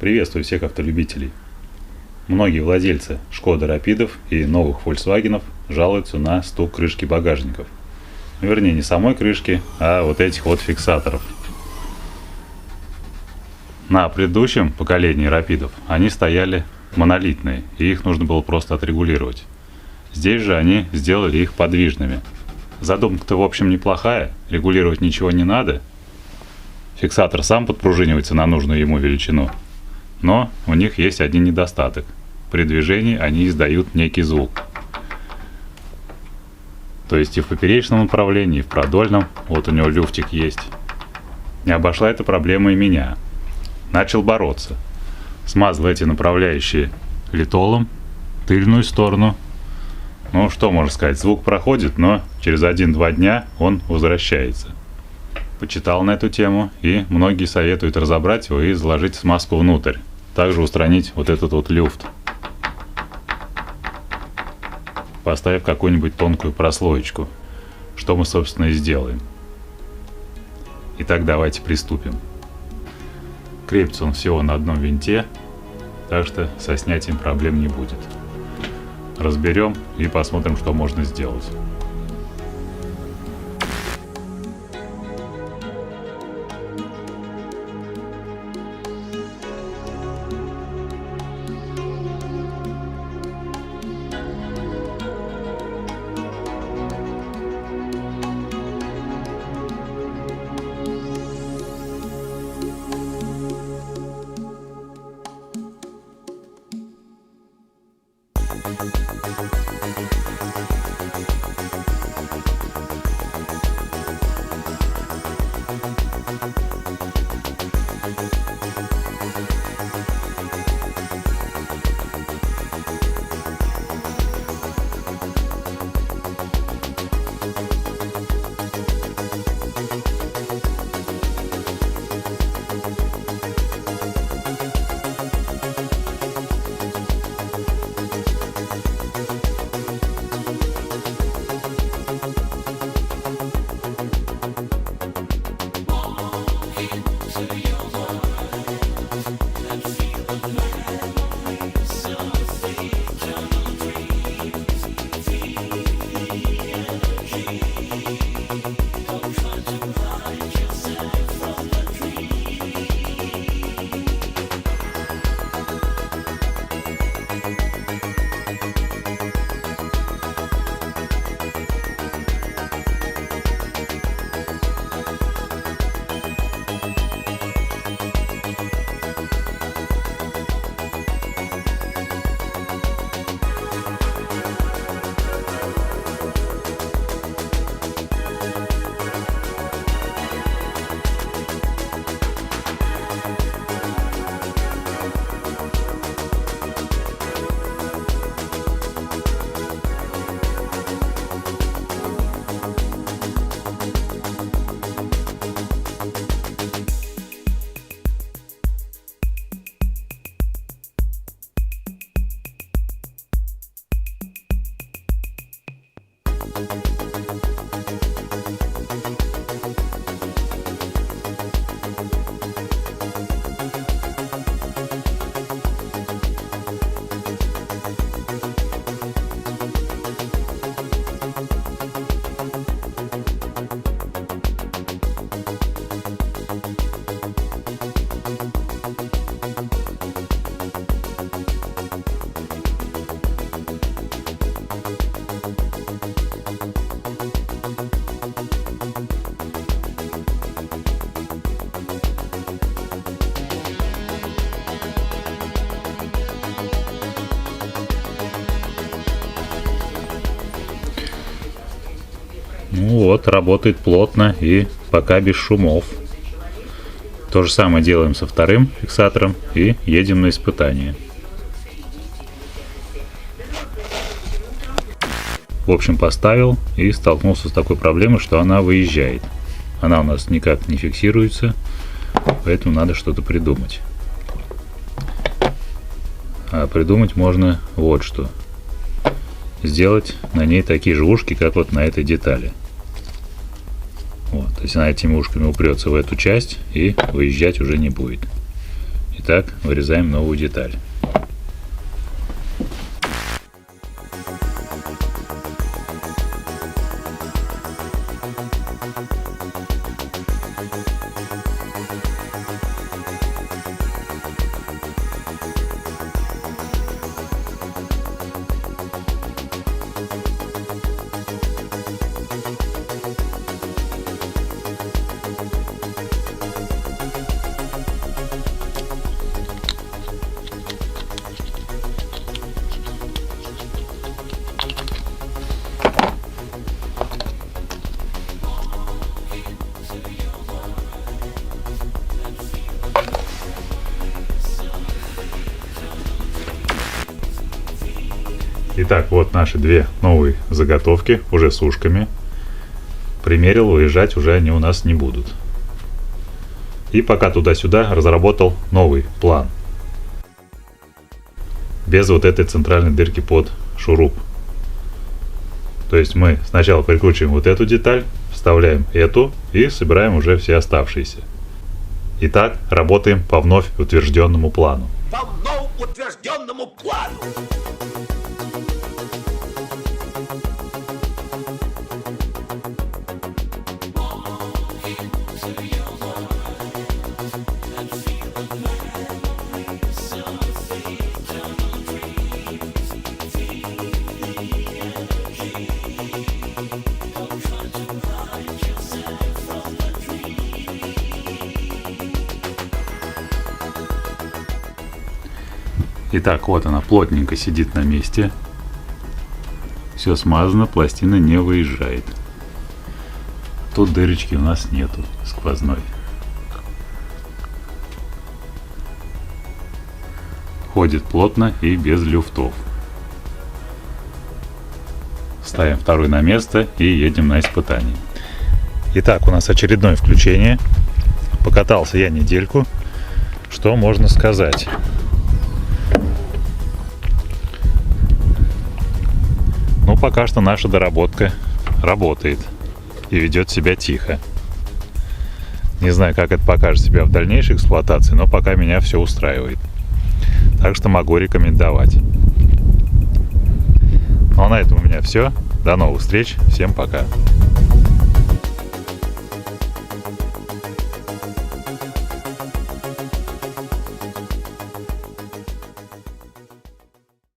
Приветствую всех автолюбителей. Многие владельцы Шкода Рапидов и новых Volkswagen'ов жалуются на стук крышки багажников. Вернее, не самой крышки, а вот этих вот фиксаторов. На предыдущем поколении Рапидов они стояли монолитные, и их нужно было просто отрегулировать. Здесь же они сделали их подвижными. Задумка-то в общем неплохая, регулировать ничего не надо. Фиксатор сам подпружинивается на нужную ему величину. Но у них есть один недостаток. При движении они издают некий звук. То есть и в поперечном направлении, и в продольном. Вот у него люфтик есть. Не обошла эта проблема и меня. Начал бороться. Смазал эти направляющие литолом, тыльную сторону. Ну что можно сказать, звук проходит, но через 1-2 дня он возвращается. Почитал на эту тему, и многие советуют разобрать его и заложить смазку внутрь. Также устранить вот этот вот люфт, поставив какую-нибудь тонкую прослоечку, что мы собственно и сделаем. Итак, давайте приступим. Крепится он всего на одном винте, так что со снятием проблем не будет. Разберем и посмотрим, что можно сделать. Ну вот, работает плотно и пока без шумов. То же самое делаем со вторым фиксатором и едем на испытание. В общем, поставил и столкнулся с такой проблемой, что она выезжает. Она у нас никак не фиксируется, поэтому надо что-то придумать. А придумать можно вот что. Сделать на ней такие же ушки, как вот на этой детали. Вот, то есть она этими ушками упрется в эту часть и выезжать уже не будет. Итак, вырезаем новую деталь. Итак, вот наши две новые заготовки, уже с ушками. Примерил, уезжать уже они у нас не будут. И пока туда-сюда разработал новый план. Без вот этой центральной дырки под шуруп. То есть мы сначала прикручиваем вот эту деталь, вставляем эту и собираем уже все оставшиеся. Итак, работаем по вновь утвержденному плану. По вновь утвержденному плану. Итак, вот она плотненько сидит на месте. Все смазано, пластина не выезжает. Тут дырочки у нас нету сквозной. Ходит плотно и без люфтов. Ставим второй на место и едем на испытание. Итак, у нас очередное включение. Покатался я недельку. Что можно сказать? Ну, пока что наша доработка работает и ведет себя тихо. Не знаю, как это покажет себя в дальнейшей эксплуатации, но пока меня все устраивает. Так что могу рекомендовать. Ну а на этом у меня все. До новых встреч. Всем пока.